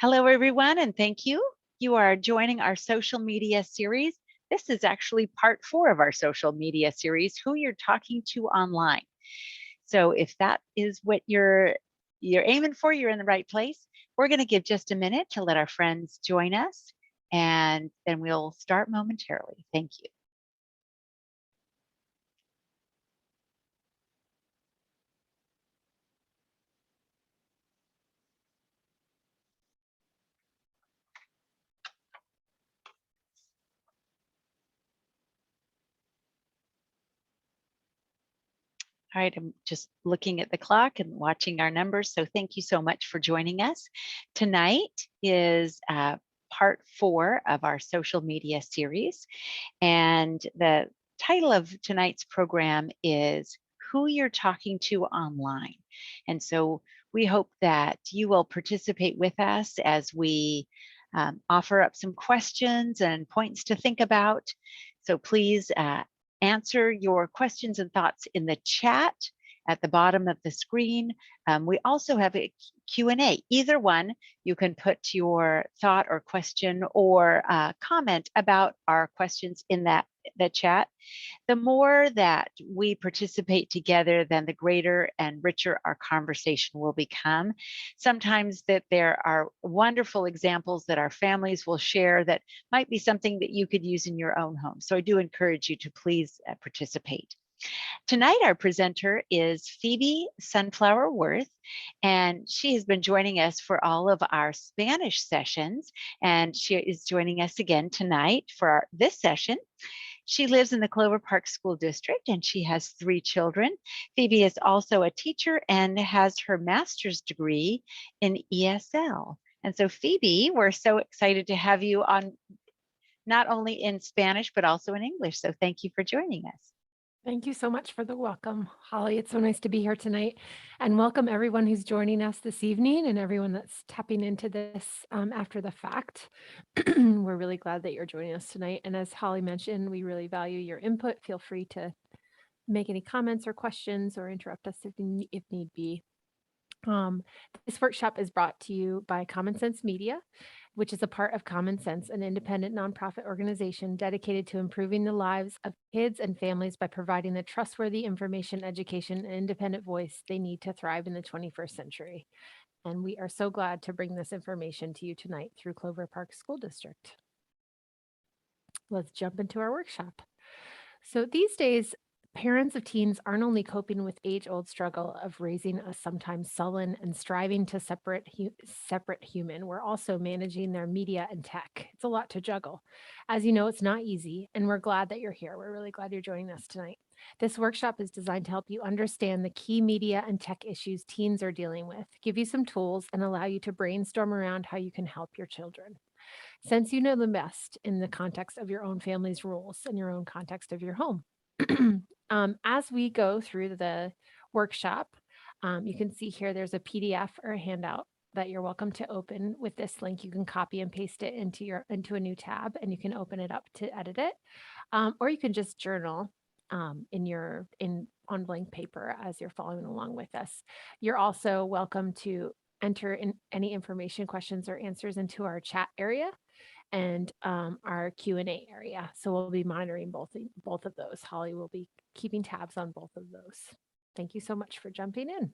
Hello, everyone, and thank you. You are joining our social media series. This is actually part 4 of our social media series, Who You're Talking to Online. So if that is what you're aiming for, you're in the right place. We're going to give just a minute to let our friends join us, and then we'll start momentarily. Thank you. All right, I'm just looking at the clock and watching our numbers. So thank you so much for joining us. Tonight is part 4 of our social media series. And the title of tonight's program is Who You're Talking to Online. And so we hope that you will participate with us as we offer up some questions and points to think about. So please answer your questions and thoughts in the chat at the bottom of the screen. We also have a Q&A. Either one, you can put your thought or question or comment about our questions in the chat. The more that we participate together, then the greater and richer our conversation will become. Sometimes that there are wonderful examples that our families will share that might be something that you could use in your own home. So I do encourage you to please participate. Tonight, our presenter is Phoebe Sunflower Worth, and she has been joining us for all of our Spanish sessions, and she is joining us again tonight for this session. She lives in the Clover Park School District, and she has 3 children. Phoebe is also a teacher and has her master's degree in ESL. And so, Phoebe, we're so excited to have you on, not only in Spanish, but also in English. So thank you for joining us. Thank you so much for the welcome, Holly. It's so nice to be here tonight. And welcome everyone who's joining us this evening and everyone that's tapping into this after the fact. We're really glad that you're joining us tonight. And as Holly mentioned, we really value your input. Feel free to make any comments or questions or interrupt us if need be. This workshop is brought to you by Common Sense Media, which is a part of Common Sense, an independent nonprofit organization dedicated to improving the lives of kids and families by providing the trustworthy information, education, and independent voice they need to thrive in the 21st century. And we are so glad to bring this information to you tonight through Clover Park School District. Let's jump into our workshop. So these days, parents of teens aren't only coping with age-old struggle of raising a sometimes sullen and striving to separate human. We're also managing their media and tech. It's a lot to juggle. As you know, it's not easy, and we're glad that you're here. We're really glad you're joining us tonight. This workshop is designed to help you understand the key media and tech issues teens are dealing with, give you some tools, and allow you to brainstorm around how you can help your children. Since you know the best in the context of your own family's rules and your own context of your home. As we go through the workshop, you can see here there's a PDF or a handout that you're welcome to open with this link. You can copy and paste it into a new tab, and you can open it up to edit it, or you can just journal on blank paper as you're following along with us. You're also welcome to enter in any information, questions, or answers into our chat area and our Q&A area. So we'll be monitoring both of those. Holly will be keeping tabs on both of those. Thank you so much for jumping in.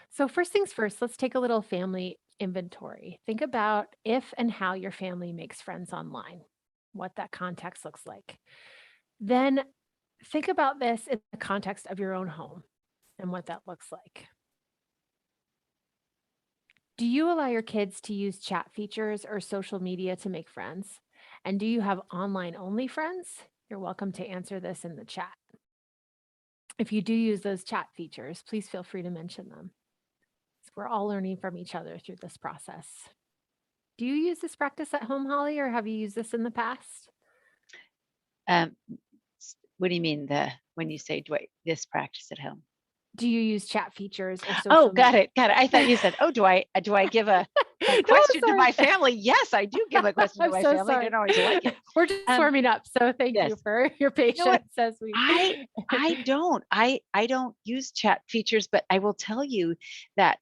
So first things first, let's take a little family inventory. Think about if and how your family makes friends online, what that context looks like. Then think about this in the context of your own home and what that looks like. Do you allow your kids to use chat features or social media to make friends? And do you have online only friends? You're welcome to answer this in the chat. If you do use those chat features, please feel free to mention them. We're all learning from each other through this process. Do you use this practice at home, Holly, or have you used this in the past? What do you mean when you say this practice at home? Do you use chat features or social Oh, got media? it. I thought you said, oh, do I give a question to my family? Yes, I do give a question to my family. Sorry. I don't always like it. We're just warming up. So thank you for your patience. You know what? As we I don't use chat features, but I will tell you that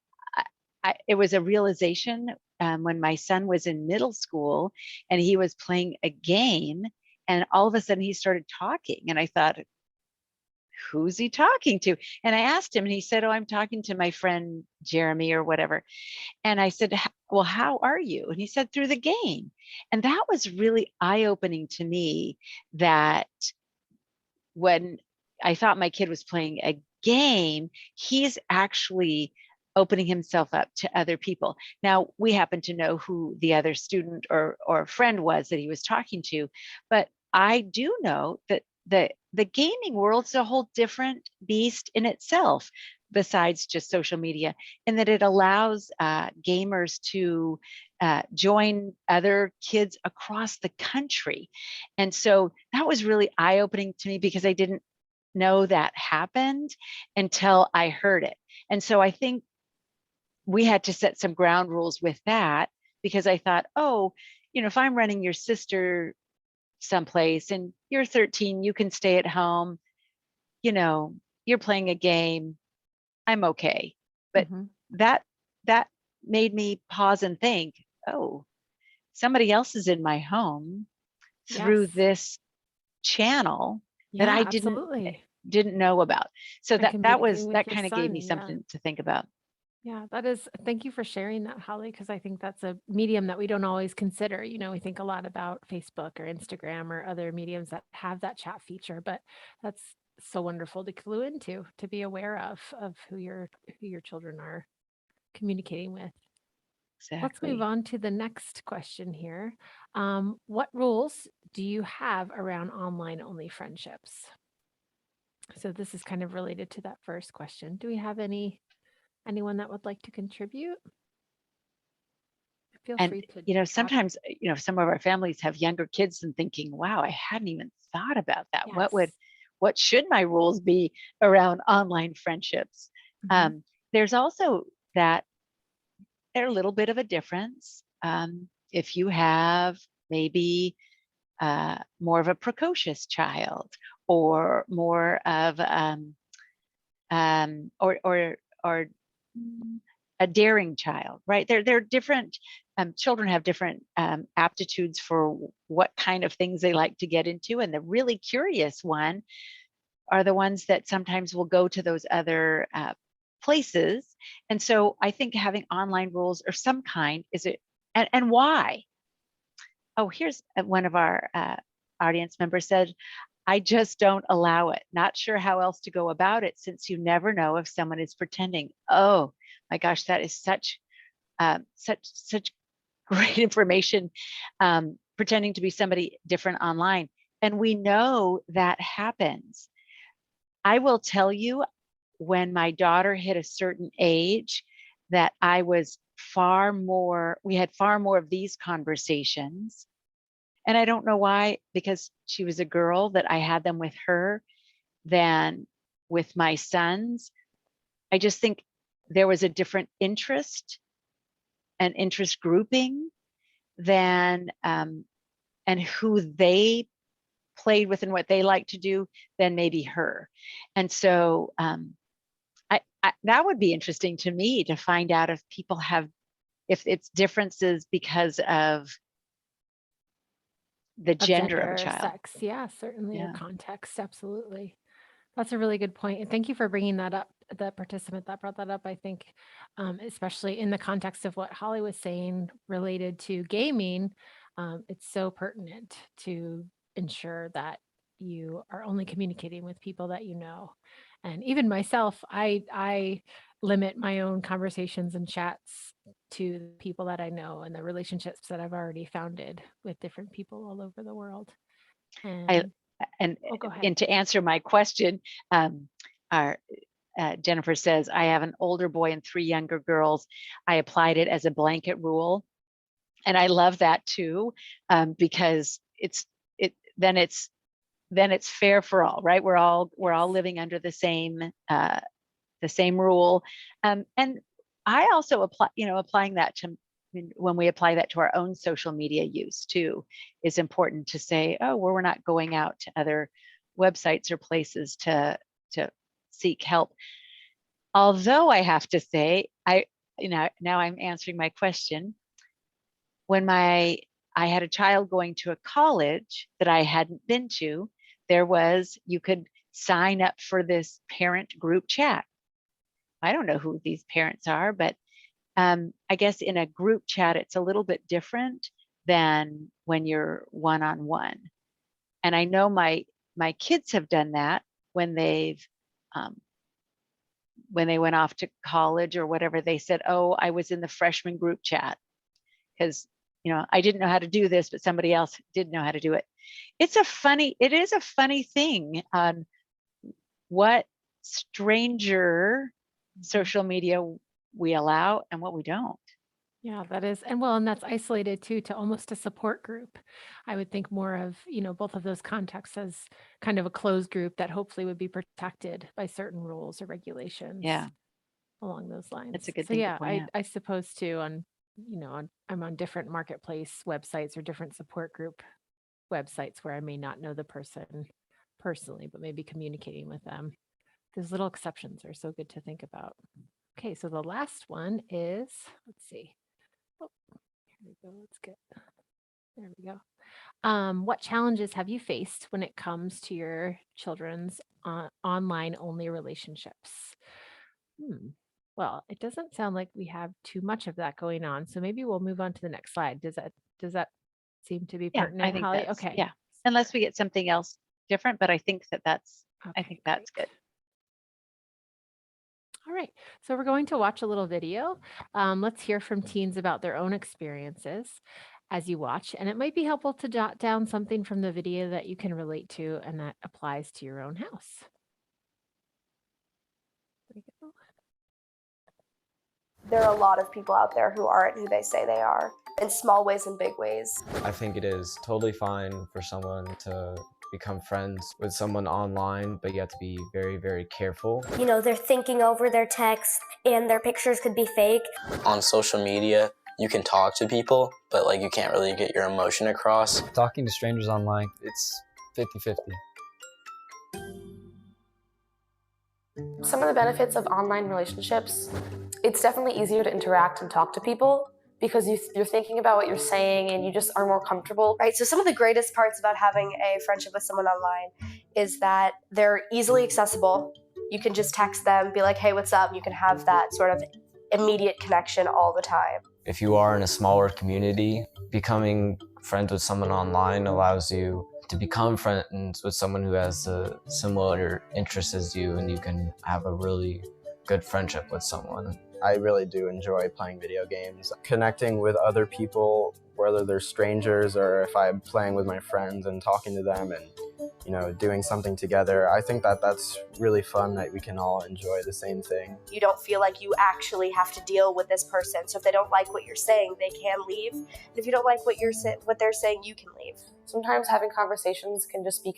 it was a realization when my son was in middle school and he was playing a game, and all of a sudden he started talking, and I thought, who's he talking to? And I asked him, and he said, oh, I'm talking to my friend Jeremy or whatever. And I said, well, how are you? And he said, through the game. And that was really eye-opening to me, that when I thought my kid was playing a game, he's actually opening himself up to other people. Now, we happen to know who the other student or friend was that he was talking to, but I do know that the gaming world's a whole different beast in itself, besides just social media, in that it allows gamers to join other kids across the country. And so that was really eye-opening to me, because I didn't know that happened until I heard it. And so I think we had to set some ground rules with that, because I thought, oh, if I'm running your sister someplace and you're 13, you can stay at home, you're playing a game, I'm okay. But that made me pause and think, oh, somebody else is in my home through Yes. this channel that Yeah, I absolutely. didn't know about. So And communicating with that your kind of gave me son. Yeah. something to think about. Yeah, thank you for sharing that, Holly, because I think that's a medium that we don't always consider. We think a lot about Facebook or Instagram or other mediums that have that chat feature, but that's so wonderful to clue into, to be aware of who your children are communicating with. Let's move Exactly. on to the next question here. What rules do you have around online only friendships? So this is kind of related to that first question. Do we have anyone that would like to contribute? Feel And, free to chat. sometimes, some of our families have younger kids and thinking, wow, I hadn't even thought about that. Yes. What should my rules be around online friendships? Mhm. There's also that there's a little bit of a difference. If you have maybe more of a precocious child, or more of or a daring child, right? They're different. Children have different aptitudes for what kind of things they like to get into, and the really curious one are the ones that sometimes will go to those other places. And so I think having online rules of some kind is it, and why? Oh, here's one of our audience members said, I just don't allow it. Not sure how else to go about it, since you never know if someone is pretending. Oh my gosh, that is such great information. Pretending to be somebody different online, and we know that happens. I will tell you, when my daughter hit a certain age, that we had far more of these conversations. And I don't know why, because she was a girl, that I had them with her than with my sons. I just think there was a different interest and interest grouping than, and who they played with and what they like to do, than maybe her. And so that would be interesting to me, to find out if people if it's differences because of the Of gender of a gender or child. sex. Yeah, certainly, or Yeah. context. Absolutely. That's a really good point. And thank you for bringing that up. The participant that brought that up, I think, especially in the context of what Holly was saying related to gaming, it's so pertinent to ensure that you are only communicating with people that you know. And even myself, I limit my own conversations and chats to the people that I know and the relationships that I've already founded with different people all over the world. I And and oh, go ahead. and to answer my question, our Jennifer says, I have an older boy and 3 younger girls. I applied it as a blanket rule. And I love that too, because it then it's fair for all, right? We're all Yes. living under the same rule. And I also applying that to, when we apply that to our own social media use too, is important to say, oh, well, we're not going out to other websites or places to seek help. Although I have to say, now I'm answering my question. When I had a child going to a college that I hadn't been to, you could sign up for this parent group chat. I don't know who these parents are, but I guess in a group chat, it's a little bit different than when you're one-on-one. And I know my kids have done that when they went off to college or whatever. They said, "Oh, I was in the freshman group chat because I didn't know how to do this, but somebody else did know how to do it." It is a funny thing on what stranger social media we allow and what we don't. Yeah, that is, and that's isolated too to almost a support group. I would think more of, both of those contexts as kind of a closed group that hopefully would be protected by certain rules or regulations Yeah, along those that's lines. a good So thing to yeah, point I out. I suppose too I'm on different marketplace websites or different support group websites where I may not know the person personally, but maybe communicating with them. Those little exceptions are so good to think about. Okay, so the last one is, let's see. Oh, here we go. There we go. What challenges have you faced when it comes to your children's online only relationships? Hmm. Well, it doesn't sound like we have too much of that going on. So maybe we'll move on to the next slide. Does that seem to be Yeah, I pertinent, think Holly? Okay. yeah. Unless we get something else different, but I think I Okay, think that's great. good. All right. So we're going to watch a little video. Let's hear from teens about their own experiences as you watch. And it might be helpful to jot down something from the video that you can relate to and that applies to your own house. There we go. There are a lot of people out there who aren't who they say they are, in small ways and big ways. I think it is totally fine for someone to become friends with someone online, but you have to be very, very careful. They're thinking over their texts and their pictures could be fake. On social media, you can talk to people, but you can't really get your emotion across. Talking to strangers online, it's 50-50. Some of the benefits of online relationships, it's definitely easier to interact and talk to people because you're thinking about what you're saying and you just are more comfortable. Right, so some of the greatest parts about having a friendship with someone online is that they're easily accessible. You can just text them, be like, "Hey, what's up?" You can have that sort of immediate connection all the time. If you are in a smaller community, becoming friends with someone online allows you to become friends with someone who has a similar interests as you, and you can have a really good friendship with someone. I really do enjoy playing video games. Connecting with other people, whether they're strangers or if I'm playing with my friends and talking to them and doing something together. I think that that's really fun, that we can all enjoy the same thing. You don't feel like you actually have to deal with this person. So if they don't like what you're saying, they can leave. And if you don't like what they're saying, you can leave. Sometimes having conversations can just be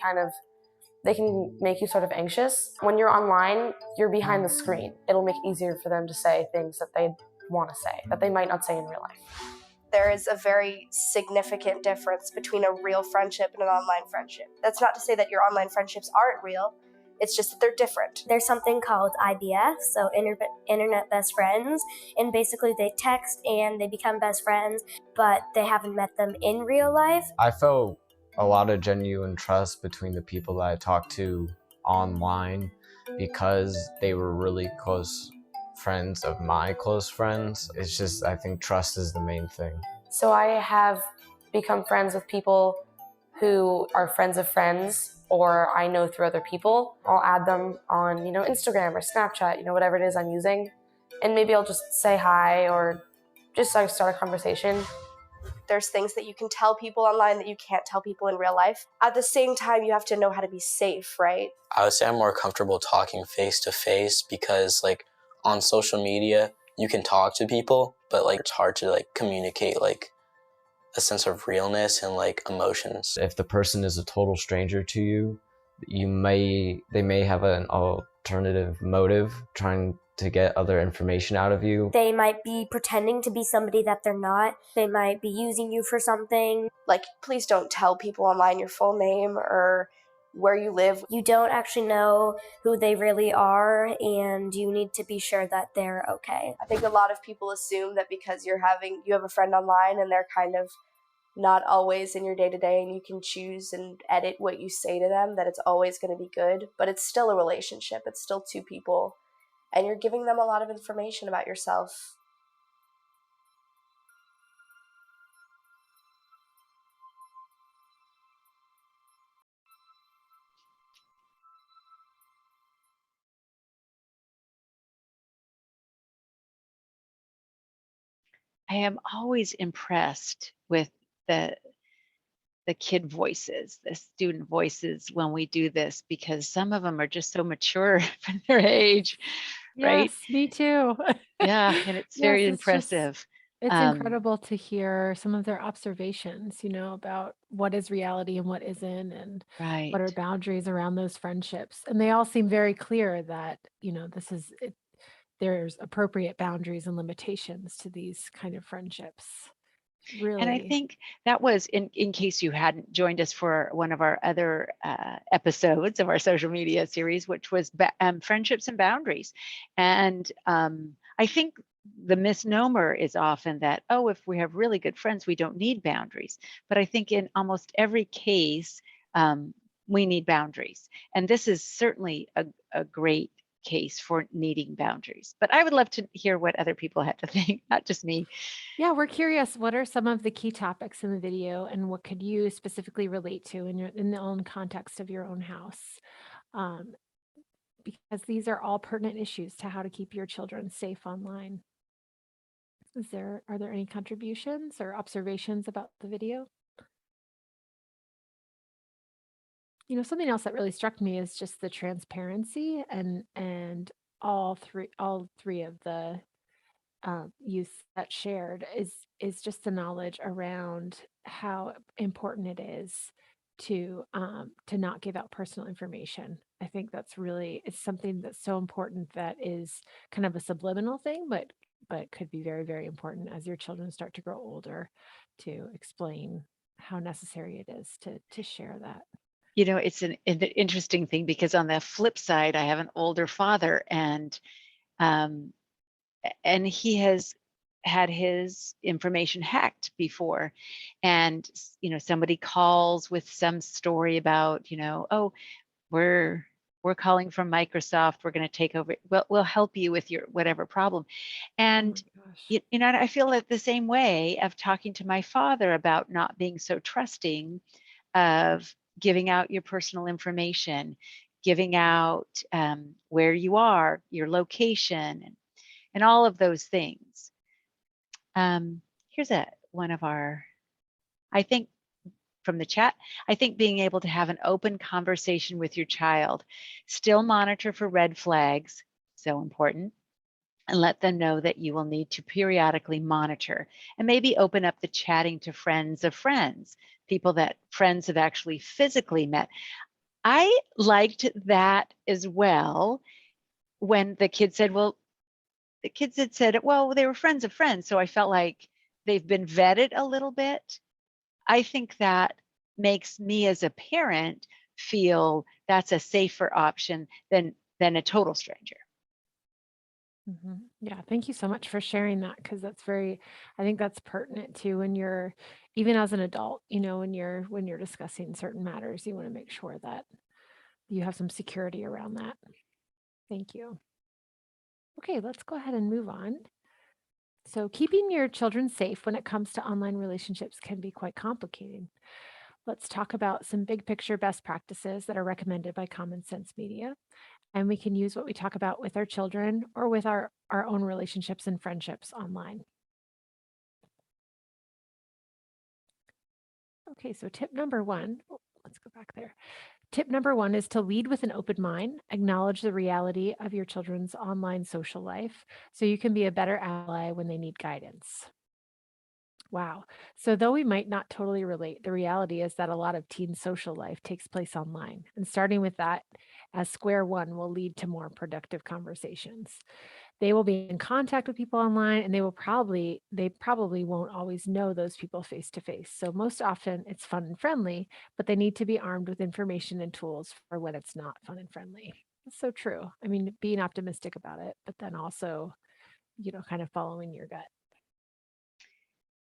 they can make you sort of anxious. When you're online, you're behind the screen. It'll make it easier for them to say things that they want to say, that they might not say in real life. There is a very significant difference between a real friendship and an online friendship. That's not to say that your online friendships aren't real. It's just that they're different. There's something called IBF, so Internet Best Friends, and basically they text and they become best friends, but they haven't met them in real life. I felt a lot of genuine trust between the people that I talked to online because they were really close friends of my close friends. It's just, I think trust is the main thing. So I have become friends with people who are friends of friends, or I know through other people. I'll add them on, Instagram or Snapchat, whatever it is I'm using. And maybe I'll just say hi or just start a conversation. There's things that you can tell people online that you can't tell people in real life. At the same time, you have to know how to be safe, right? I would say I'm more comfortable talking face to face because on social media, you can talk to people, but it's hard to communicate a sense of realness and emotions. If the person is a total stranger to you, they may have an alternative motive trying to get other information out of you. They might be pretending to be somebody that they're not. They might be using you for something. Please don't tell people online your full name or where you live. You don't actually know who they really are, and you need to be sure that they're okay. I think a lot of people assume that because you have a friend online and they're kind of not always in your day-to-day and you can choose and edit what you say to them, that it's always going to be good. But it's still a relationship. It's still two people. And you're giving them a lot of information about yourself. I am always impressed with the kid voices, the student voices when we do this, because some of them are just so mature for their age, right? Yes, me too. Yeah, and it's Yes, very it's just, impressive. it's Um, incredible to hear some of their observations, about what is reality and what isn't, and right. what are boundaries around those friendships. And they all seem very clear that, this is it, there's appropriate boundaries and limitations to these kind of friendships. And I Really. think that was, in case you hadn't joined us for one of our other episodes of our social media series, which was friendships and boundaries. And I think the misnomer is often that, oh, if we have really good friends, we don't need boundaries. But I think in almost every case, we need boundaries. And this is certainly a great case for needing boundaries. But I would love to hear what other people had to think, not just me. Yeah, we're curious, what are some of the key topics in the video, and what could you specifically relate to in the own context of your own house? Um, because these are all pertinent issues to how to keep your children safe online. Are there any contributions or observations about the video? Something else that really struck me is just the transparency, and all three of the youth that shared is just the knowledge around how important it is to not give out personal information. I think it's something that's so important, that is kind of a subliminal thing, but could be very, very important as your children start to grow older, to explain how necessary it is to share that. It's an interesting thing, because on the flip side, I have an older father, and um, he has had his information hacked before. And somebody calls with some story about, oh, we're calling from Microsoft, we're going to take over, we'll help you with your whatever problem. And Oh my gosh. I feel that the same way of talking to my father about not being so trusting of giving out your personal information, giving out where you are, your location, and all of those things. Here's one of our, I think, from the chat. I think being able to have an open conversation with your child, still monitor for red flags, so important, and let them know that you will need to periodically monitor, and maybe open up the chatting to friends of friends, people that friends have actually physically met. I liked that as well, when the kids said, well, the kids had said, well, they were friends of friends. So I felt like they've been vetted a little bit. I think that makes me as a parent feel that's a safer option than a total stranger. Yeah, thank you so much for sharing that, because I think that's pertinent too when you're, even as an adult, when you're discussing certain matters, you want to make sure that you have some security around that. Thank you. Okay, let's go ahead and move on. So keeping your children safe when it comes to online relationships can be quite complicated. Let's talk about some big picture best practices that are recommended by Common Sense Media. And we can use what we talk about with our children or with our own relationships and friendships online. Okay, so tip number one, let's go back there. Tip number one is to lead with an open mind, acknowledge the reality of your children's online social life so you can be a better ally when they need guidance. Wow. So though we might not totally relate, the reality is that a lot of teen social life takes place online. And starting with that as square one will lead to more productive conversations. They will be in contact with people online and they probably won't always know those people face to face. So most often it's fun and friendly, but they need to be armed with information and tools for when it's not fun and friendly. That's so true. I mean, being optimistic about it, but then also, kind of following your gut.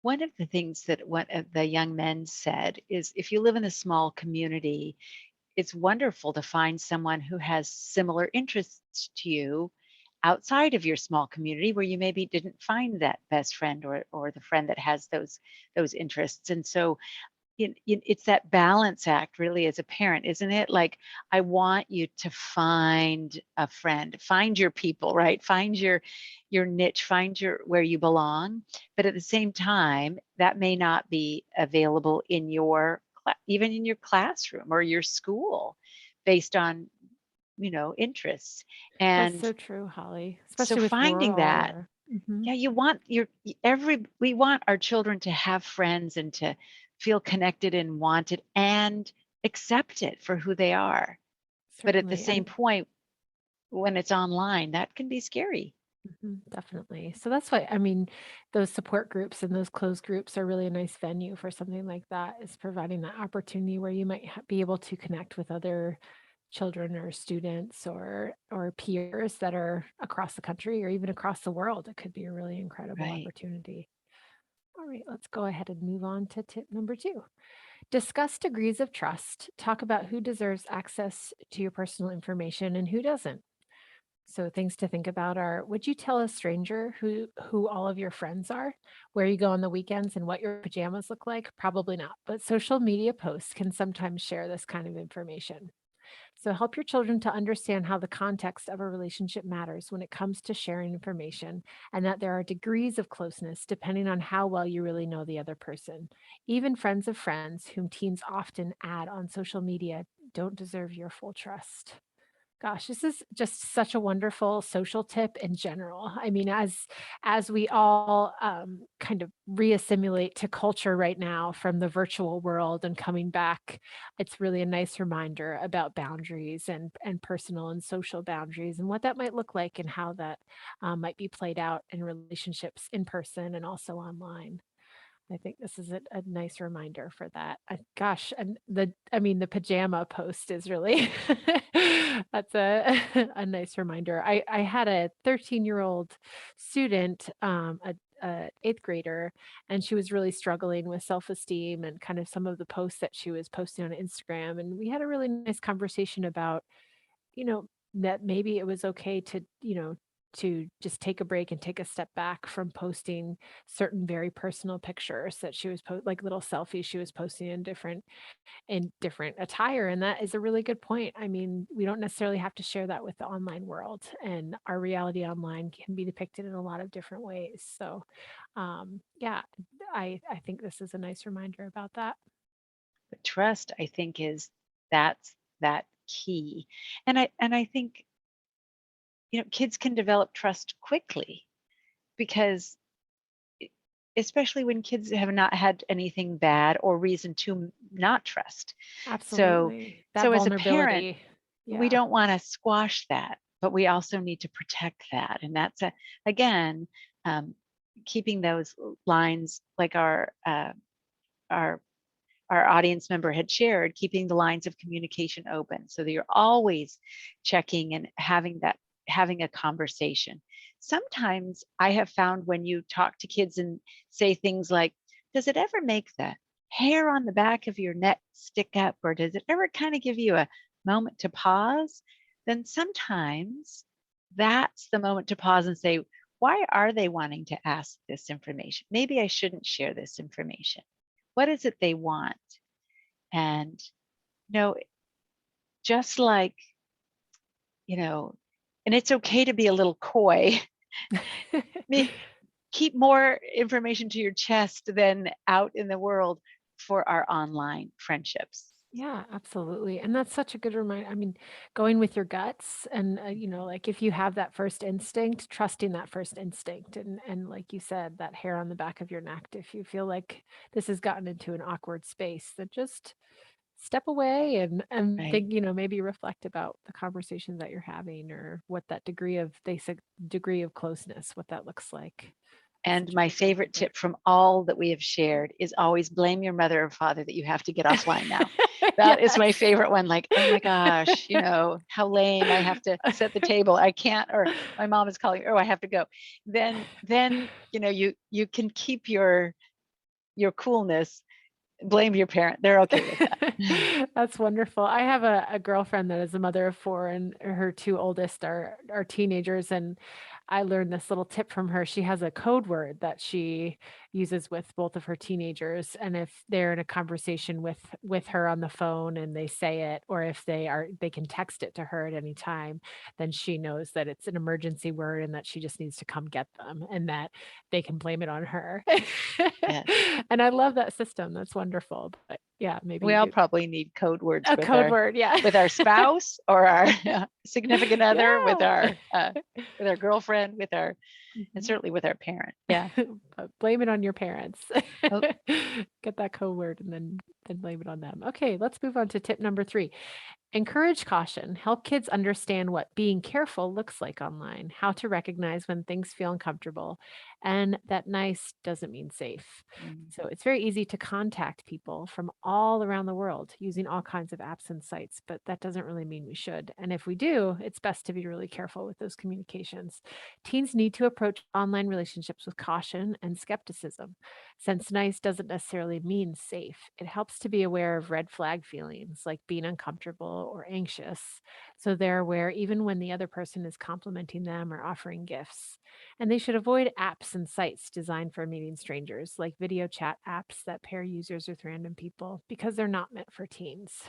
One of the things that one of the young men said is if you live in a small community, it's wonderful to find someone who has similar interests to you outside of your small community where you maybe didn't find that best friend or the friend that has those interests. And so it's that balance act really as a parent, isn't it? Like, I want you to find a friend, find your people, right? Find your niche, find your where you belong. But at the same time, that may not be available in your even in your classroom or your school based on interests. That's And so true, Holly, so especially with finding rural that, or Mhm. yeah, you want we want our children to have friends and to feel connected and wanted and accepted for who they are. But at the Certainly. same And point, when it's online, that can be scary. definitely. So that's why, I mean, those support groups and those closed groups are really a nice venue for something like that, is providing that opportunity where you might be able to connect with other children or students or peers that are across the country or even across the world. It could be a really incredible Right. opportunity. All right, let's go ahead and move on to tip number 2. Discuss degrees of trust. Talk about who deserves access to your personal information and who doesn't. So things to think about are: would you tell a stranger who all of your friends are, where you go on the weekends, and what your pajamas look like? Probably not. But social media posts can sometimes share this kind of information. So help your children to understand how the context of a relationship matters when it comes to sharing information, and that there are degrees of closeness depending on how well you really know the other person. Even friends of friends, whom teens often add on social media, don't deserve your full trust. Gosh, this is just such a wonderful social tip in general. I mean, as we all kind of reassimilate to culture right now from the virtual world and coming back, it's really a nice reminder about boundaries and personal and social boundaries and what that might look like and how that might be played out in relationships in person and also online. I think this is a nice reminder for that. Gosh, and the pajama post is really that's a a nice reminder. I had a 13-year-old student, a eighth grader, and she was really struggling with self-esteem and kind of some of the posts that she was posting on Instagram. And we had a really nice conversation about, you know, that maybe it was okay to, to just take a break and take a step back from posting certain very personal pictures that she was like little selfies she was posting in different attire. And that is a really good point. I mean, we don't necessarily have to share that with the online world, and our reality online can be depicted in a lot of different ways. So yeah, I think this is a nice reminder about that. But trust, I think, that's that key. And I think, kids can develop trust quickly because especially when kids have not had anything bad or reason to not trust. So Absolutely, that so as a parent, vulnerability. we Yeah. don't want to squash that, but we also need to protect that. And that's again, um, keeping those lines like our our audience member had shared, keeping the lines of communication open so that you're always checking and having a conversation. Sometimes I have found when you talk to kids and say things like, does it ever make the hair on the back of your neck stick up, or does it ever kind of give you a moment to pause? Then sometimes that's the moment to pause and say, why are they wanting to ask this information? Maybe I shouldn't share this information. What is it they want? And, you know, just like, you know, and it's okay to be a little coy. Me, keep more information to your chest than out in the world for our online friendships. Yeah, absolutely. And that's such a good reminder. I mean, going with your guts and, like if you have that first instinct, trusting that first instinct. And like you said, that hair on the back of your neck, if you feel like this has gotten into an awkward space, then just step away and Right. think, maybe reflect about the conversations that you're having or what that they said degree of closeness, what that looks like. And Such a my good favorite reminder. tip from all that we have shared is always blame your mother or father that you have to get offline now. That is my Yes. favorite one. Like, oh my gosh, how lame. I have to set the table. I can't, or my mom is calling, oh, I have to go. Then, you can keep your coolness. Blame your parent. They're okay with that. That's wonderful. I have a girlfriend that is a mother of four, and her two oldest are teenagers. And I learned this little tip from her. She has a code word that she uses with both of her teenagers. And if they're in a conversation with her on the phone and they say it, or if they can text it to her at any time, then she knows that it's an emergency word and that she just needs to come get them and that they can blame it on her. Yes. And I love that system. That's wonderful. But yeah, We maybe all probably need code words a code word. Yeah. with our spouse or our significant other, Yeah. with our girlfriend, and Mhm. certainly with our parent. Yeah. But blame it on your parents. Oh, Get that code word and then blame it on them. Okay, let's move on to tip number 3. Encourage caution. Help kids understand what being careful looks like online, how to recognize when things feel uncomfortable, and that nice doesn't mean safe. mm, So it's very easy to contact people from all around the world using all kinds of apps and sites, but that doesn't really mean we should. And if we do, it's best to be really careful with those communications. Teens need to approach online relationships with caution and skepticism. Since nice doesn't necessarily mean safe, it helps to be aware of red flag feelings like being uncomfortable or anxious. So they're aware even when the other person is complimenting them or offering gifts. And they should avoid apps and sites designed for meeting strangers, like video chat apps that pair users with random people, because they're not meant for teens.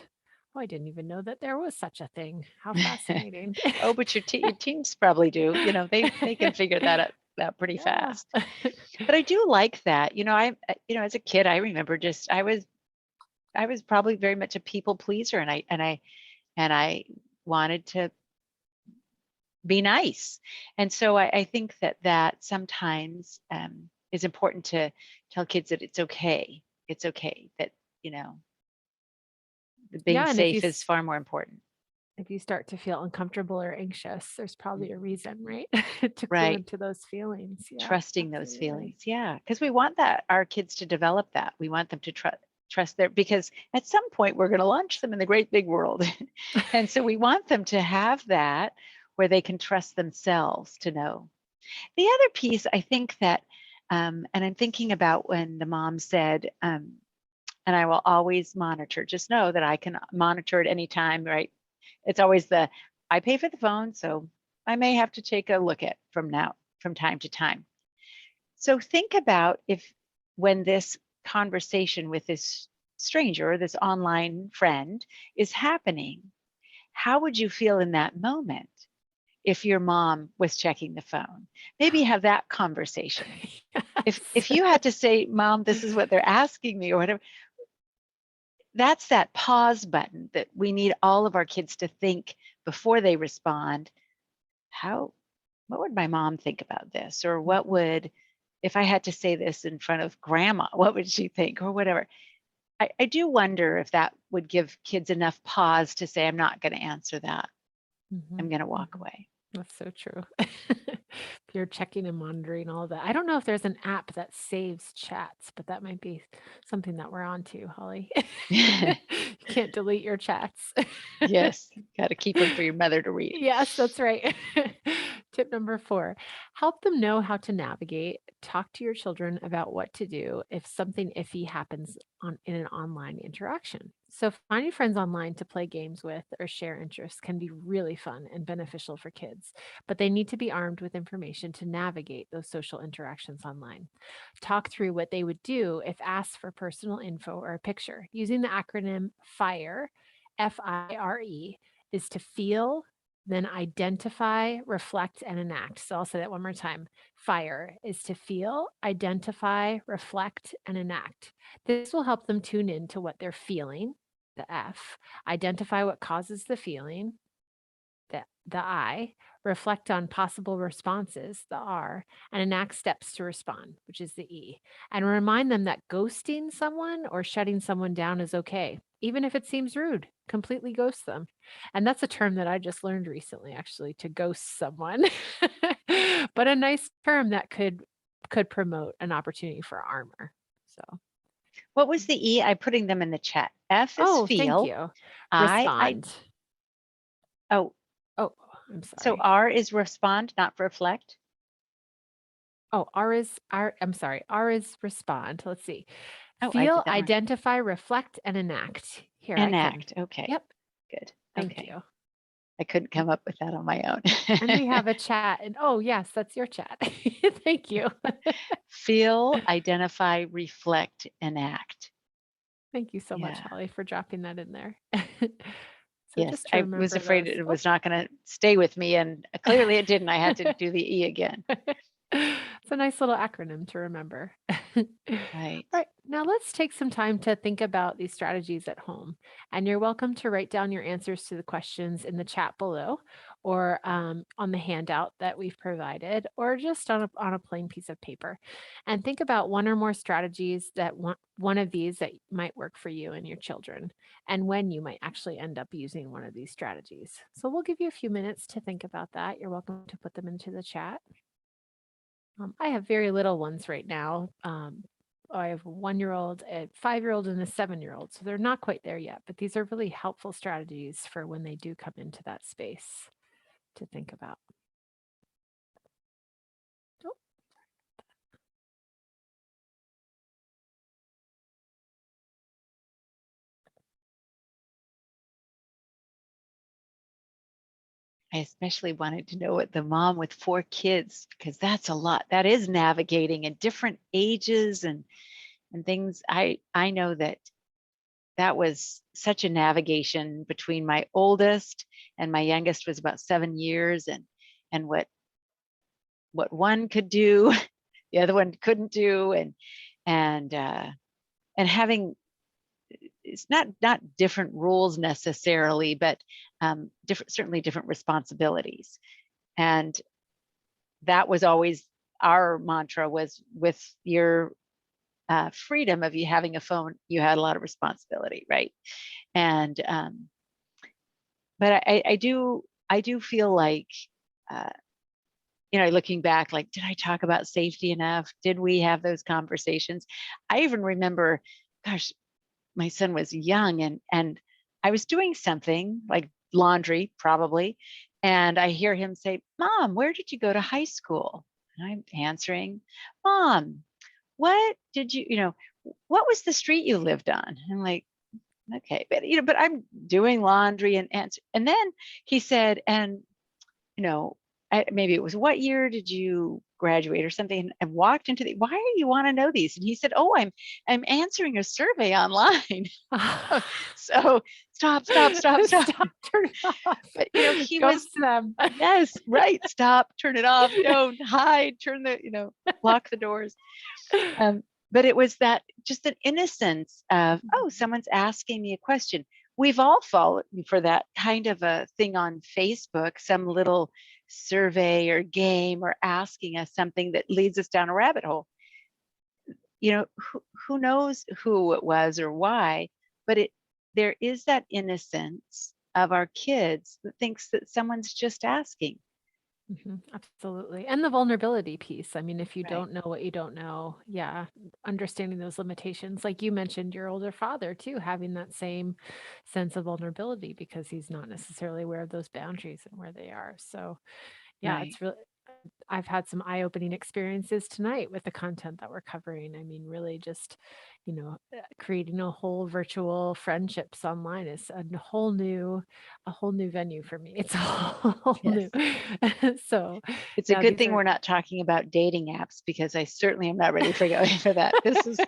Oh, I didn't even know that there was such a thing. How mm. fascinating. Oh, but your teens probably do. They can figure that out pretty Yeah. fast. But I do like that. As a kid, I remember just I was probably very much a people pleaser, and I wanted to be nice. And so I think that sometimes is important to tell kids that it's okay. It's okay that, you know, being Yeah, and safe is far more important. if you start to feel uncomfortable or anxious, there's probably a Mhm. reason, right? To clue Right. into those feelings. Yeah, Trusting those absolutely. feelings. Yeah. Because we want our kids to develop that. We want them to trust because at some point we're going to launch them in the great big world. And so we want them to have that where they can trust themselves to know. The other piece, I think that, and I'm thinking about when the mom said, and I will always monitor, just know that I can monitor at any time, right? It's always I pay for the phone, so I may have to take a look at from time to time. So think about if when this conversation with this stranger, this online friend is happening, how would you feel in that moment if your mom was checking the phone? Maybe have that conversation. If you had to say, Mom, this is what they're asking me or whatever, that's that pause button that we need all of our kids to think before they respond. How what would my mom think about this? Or what Mhm. would if I had to say this in front of grandma, what would she think or whatever? I do wonder if that would give kids enough pause to say, I'm not going to answer that. I'm Mhm, going to walk mhm. away. That's so true. If you're checking and monitoring all of that. I don't know if there's an app that saves chats, but that might be something that we're on to, Holly. You can't delete your chats. Yes, got to keep them for your mother to read. Yes, that's right. Tip number 4, help them know how to navigate. Talk to your children about what to do if something iffy happens in an online interaction. So, finding friends online to play games with or share interests can be really fun and beneficial for kids, but they need to be armed with information to navigate those social interactions online. Talk through what they would do if asked for personal info or a picture. Using the acronym FIRE, FIRE, is to feel, then identify, reflect, and enact. So I'll say that one more time. FIRE is to feel, identify, reflect, and enact. This will help them tune in to what they're feeling, the F, identify what causes the feeling, the I, reflect on possible responses, the R, and enact steps to respond, which is the E. And remind them that ghosting someone or shutting someone down is okay, even if it seems rude. Completely ghost them. And that's a term that I just learned recently, actually, to ghost someone. But a nice term that could promote an opportunity for armor. So, What was the E? I'm putting them in the chat. F is oh, thank feel. you. I, Respond. oh, Oh, I'm so sorry. R is respond, not reflect. Oh, R is R. I'm sorry. R is respond. Let's see. Oh, I did Feel, that wrong. identify, reflect, and enact. Here, I can. Enact. Okay. Yep. Good. Thank Okay. you. I couldn't come up with that on my own. And we have a chat. And oh, yes, that's your chat. Thank you. Feel, identify, reflect, enact. Thank you so much, Yeah. Holly, for dropping that in there. So Yes, just to I remember was afraid those. it was not going to stay with me, and clearly it didn't. I had to do the E again. It's a nice little acronym to remember. Right. All right, now let's take some time to think about these strategies at home. And you're welcome to write down your answers to the questions in the chat below, or on the handout that we've provided, or just on a plain piece of paper. And think about one or more strategies that one of these that might work for you and your children, and when you might actually end up using one of these strategies. So we'll give you a few minutes to think about that. You're welcome to put them into the chat. I have very little ones right now. I have a 1-year-old, a 5-year-old, and a 7-year-old. So they're not quite there yet, but these are really helpful strategies for when they do come into that space to think about. Oh. I especially wanted to know what the mom with 4 kids, because that's a lot. That is navigating at different ages and things. I know that was such a navigation between my oldest and my youngest was about 7 years, and what one could do, the other one couldn't do, and having, it's not different rules necessarily, but certainly different responsibilities. And that was always our mantra, was with your freedom of you having a phone, you had a lot of responsibility, right? And but I do feel like looking back, like, did I talk about safety enough? Did we have those conversations? I even remember, gosh, my son was young, and I was doing something like laundry probably, and I hear him say, "Mom, where did you go to high school?" And I'm answering, "Mom, what did what was the street you lived on?" I'm like, okay, but I'm doing laundry and answer. And then he said, and maybe it was, "What year did you graduate?" or something, and walked into why do you want to know these? And he said, "Oh, I'm answering a survey online." So stop. Stop, turn it off. But he Ghost was them. yes, right. Stop, turn it off, don't hide, turn lock the doors. But it was that, just an innocence of, oh, someone's asking me a question. We've all fallen for that kind of a thing on Facebook, some little survey or game, or asking us something that leads us down a rabbit hole. Who knows who it was or why, but there is that innocence of our kids that thinks that someone's just asking. Absolutely. And the vulnerability piece. I mean, if you Right. don't know what you don't know, yeah, understanding those limitations. Like you mentioned, your older father too, having that same sense of vulnerability because he's not necessarily aware of those boundaries and where they are. So yeah, Right. it's really, I've had some eye-opening experiences tonight with the content that we're covering. I mean, really just, creating a whole virtual friendships online is a whole new venue for me. It's a whole Yes. new. So It's a yeah, good these thing are we're not talking about dating apps, because I certainly am not ready for going for that. This is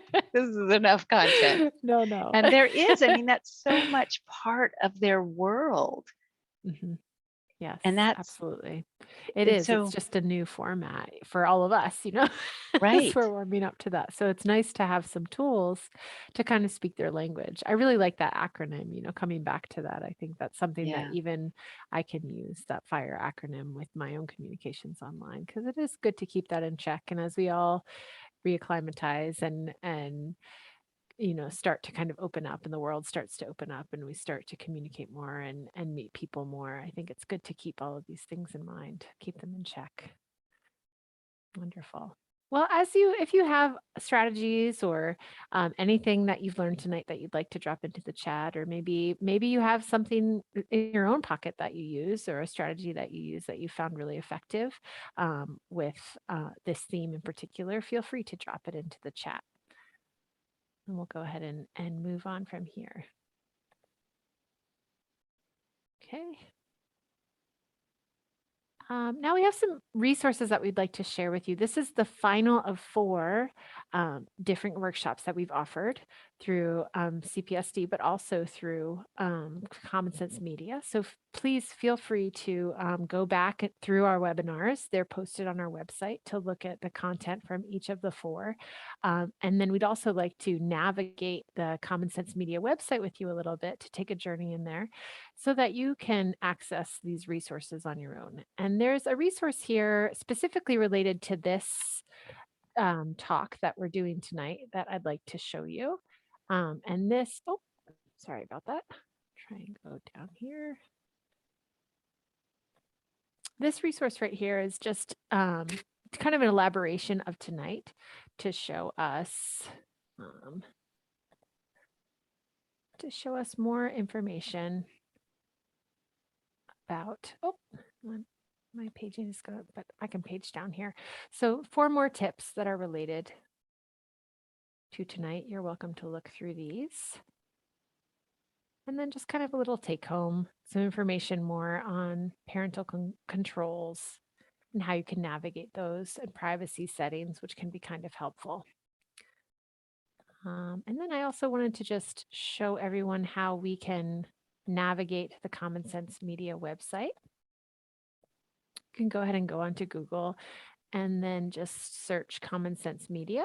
enough content. no. And there is, I mean, that's so much part of their world. Mhm. Yes, And that's absolutely. It and is. It's so just a new format for all of us, as right. we're warming up to that. So it's nice to have some tools to kind of speak their language. I really like that acronym, coming back to that. I think that's something that Yeah. even I can use, that FIRE acronym, with my own communications online, because it is good to keep that in check. And as we all reacclimatize and start to kind of open up, and the world starts to open up, and we start to communicate more and meet people more, I think it's good to keep all of these things in mind, keep them in check. Wonderful. Well, if you have strategies or anything that you've learned tonight that you'd like to drop into the chat, or maybe you have something in your own pocket that you use, or a strategy that you use that you found really effective with this theme in particular, feel free to drop it into the chat. And we'll go ahead and move on from here. Okay. Now we have some resources that we'd like to share with you. This is the final of 4 different workshops that we've offered through CPSD, but also through Common Sense Media. So please feel free to go back through our webinars. They're posted on our website to look at the content from each of the 4. And then we'd also like to navigate the Common Sense Media website with you a little bit, to take a journey in there so that you can access these resources on your own. And there's a resource here specifically related to this talk that we're doing tonight that I'd like to show you. And this, oh, sorry about that. Try and go down here. This resource right here is just kind of an elaboration of tonight to show us more information about, my paging is good, but I can page down here. So 4 more tips that are related to tonight. You're welcome to look through these. And then just kind of a little take home, some information more on parental controls and how you can navigate those, and privacy settings, which can be kind of helpful. And then I also wanted to just show everyone how we can navigate the Common Sense Media website. You can go ahead and go onto Google and then just search Common Sense Media.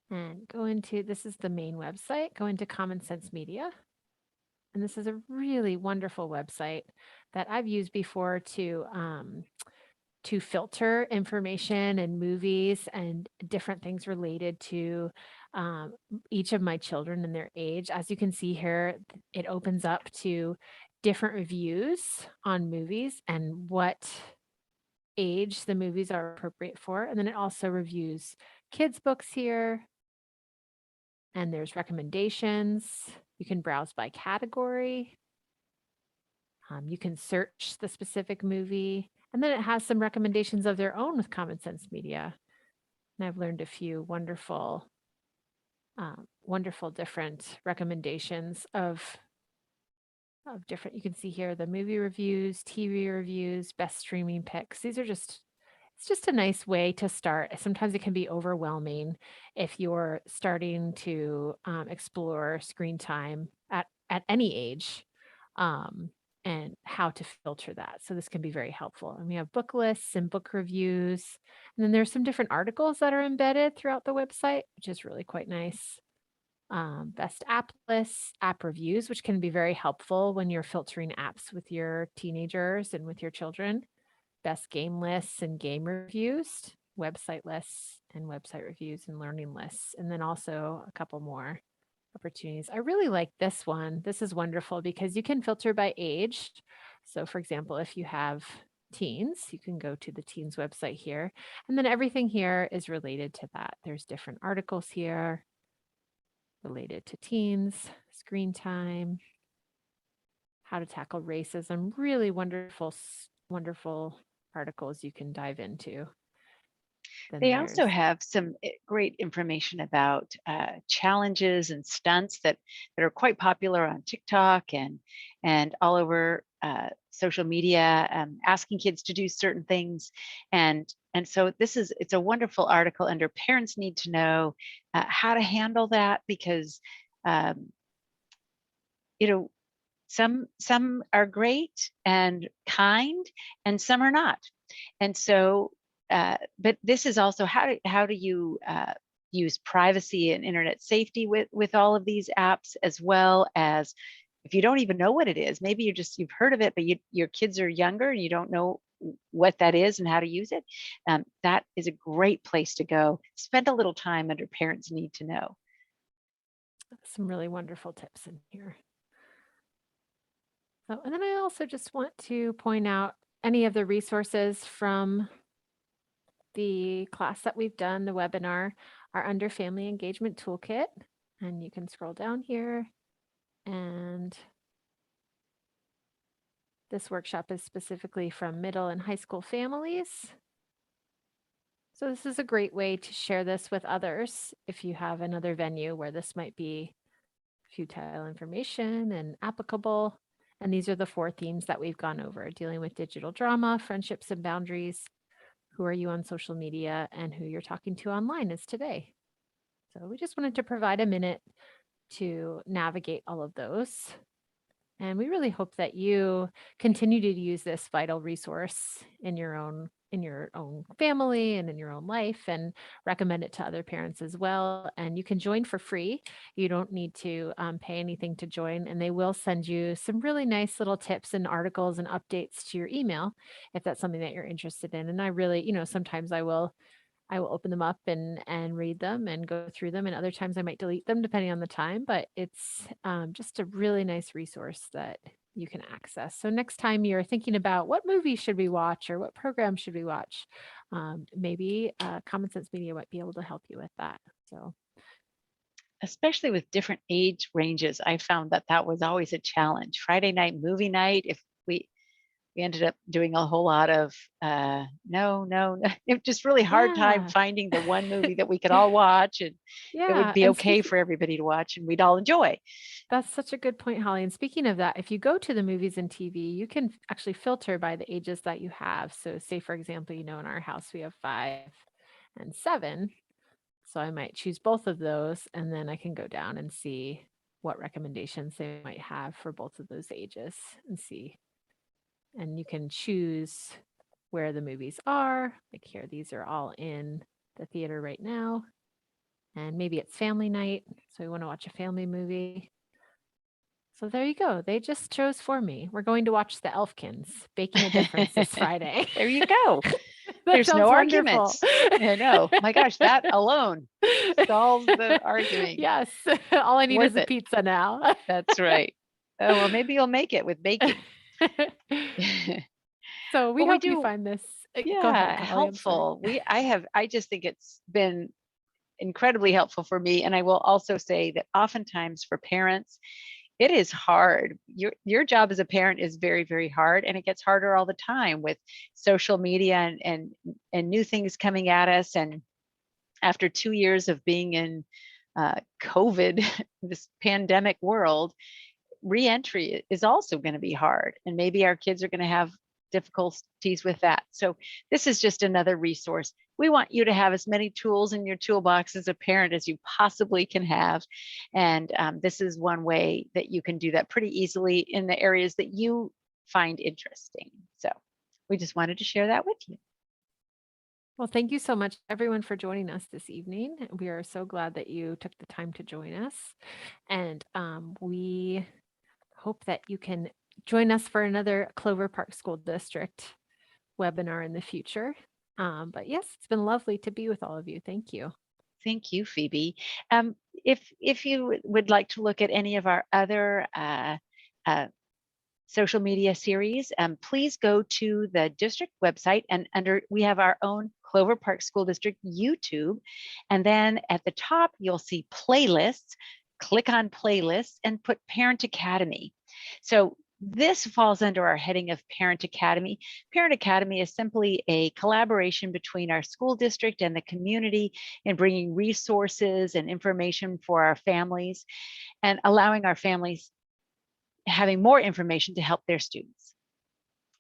And go into, this is the main website, go into Common Sense Media. And this is a really wonderful website that I've used before to filter information and movies and different things related to each of my children and their age. As you can see here, it opens up to different reviews on movies and what age the movies are appropriate for. And then it also reviews kids' books here. And there's recommendations. You can browse by category. You can search the specific movie. And then it has some recommendations of their own with Common Sense Media. And I've learned a few wonderful different recommendations of different, you can see here the movie reviews, TV reviews, best streaming picks. These are it's just a nice way to start. Sometimes it can be overwhelming if you're starting to explore screen time at any age, and how to filter that. So this can be very helpful. And we have book lists and book reviews. And then there's some different articles that are embedded throughout the website, which is really quite nice. Best app lists, app reviews, which can be very helpful when you're filtering apps with your teenagers and with your children. Best game lists and game reviews, website lists and website reviews and learning lists. And then also a couple more opportunities. I really like this one. This is wonderful because you can filter by age. So for example, if you have teens, you can go to the teens website here, and then everything here is related to that. There's different articles here related to teens, screen time, how to tackle racism, really wonderful articles you can dive into. Then They also there's, have some great information about challenges and stunts that are quite popular on TikTok and all over social media, asking kids to do certain things. And so it's a wonderful article under Parents Need to Know how to handle that, because you know, some are great and kind, and some are not. And so, but this is also how do you use privacy and internet safety with all of these apps, as well as if you don't even know what it is, maybe you've heard of it, but your kids are younger and you don't know what that is and how to use it. That is a great place to go. Spend a little time under Parents Need to Know. Some really wonderful tips in here. So, and then I also just want to point out any of the resources from the class that we've done, the webinar, are under Family Engagement Toolkit. And you can scroll down here, and this workshop is specifically from middle and high school families. So this is a great way to share this with others if you have another venue where this might be futile information and applicable. And these are the 4 themes that we've gone over: dealing with digital drama, friendships and boundaries, who are you on social media, and who you're talking to online is today. So we just wanted to provide a minute to navigate all of those. And we really hope that you continue to use this vital resource in your own family and in your own life, and recommend it to other parents as well. And you can join for free. You don't need to pay anything to join, and they will send you some really nice little tips and articles and updates to your email if that's something that you're interested in. And I really, sometimes I will open them up and read them and go through them. And other times I might delete them depending on the time, but it's just a really nice resource that you can access. So next time you're thinking about what movie should we watch or what program should we watch, maybe Common Sense Media might be able to help you with that. So, especially with different age ranges, I found that was always a challenge. Friday night movie night, if we ended up doing a whole lot of no. It was just really hard time Yeah. finding the one movie that we could all watch, and it would Yeah. be And okay for everybody to watch and we'd all enjoy. that's such a good point, Holly. And speaking of that, if you go to the movies and TV, you can actually filter by the ages that you have. So say, for example, in our house, we have 5 and 7. So I might choose both of those, and then I can go down and see what recommendations they might have for both of those ages and see. And you can choose where the movies are. Like here, these are all in the theater right now. And maybe it's family night, so we want to watch a family movie. So there you go. They just chose for me. We're going to watch The Elfkins, Baking a Difference this Friday. There you go. That There's sounds no wonderful. arguments. I know. My gosh, that alone solves the arguing. Yes. All I need Worth is a it. pizza now. That's right. Oh, well, maybe you'll make it with baking. So we Well, we hope you do- find this go ahead, Yeah, Holly, I'm sorry. helpful. I just think it's been incredibly helpful for me. And I will also say that oftentimes for parents, it is hard. Your job as a parent is very, very hard, and it gets harder all the time with social media and new things coming at us. And after 2 years of being in COVID, this pandemic world, reentry is also going to be hard, and maybe our kids are going to have difficulties with that. So this is just another resource. We want you to have as many tools in your toolbox as a parent as you possibly can have. And this is one way that you can do that pretty easily in the areas that you find interesting. So we just wanted to share that with you. Well, thank you so much, everyone, for joining us this evening. We are so glad that you took the time to join us. And we hope that you can join us for another Clover Park School District webinar in the future. But yes, it's been lovely to be with all of you. Thank you. Thank you, Phoebe. If you would like to look at any of our other social media series, please go to the district website, and we have our own Clover Park School District YouTube. And then at the top, you'll see playlists. Click on playlists and put Parent Academy. So this falls under our heading of Parent Academy. Parent Academy is simply a collaboration between our school district and the community in bringing resources and information for our families and allowing our families having more information to help their students.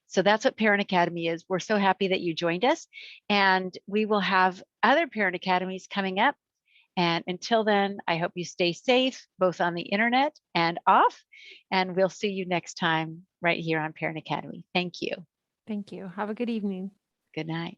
So that's what Parent Academy is. We're so happy that you joined us, and we will have other Parent Academies coming up. And until then, I hope you stay safe, both on the internet and off. And we'll see you next time right here on Parent Academy. Thank you. Thank you. Have a good evening. Good night.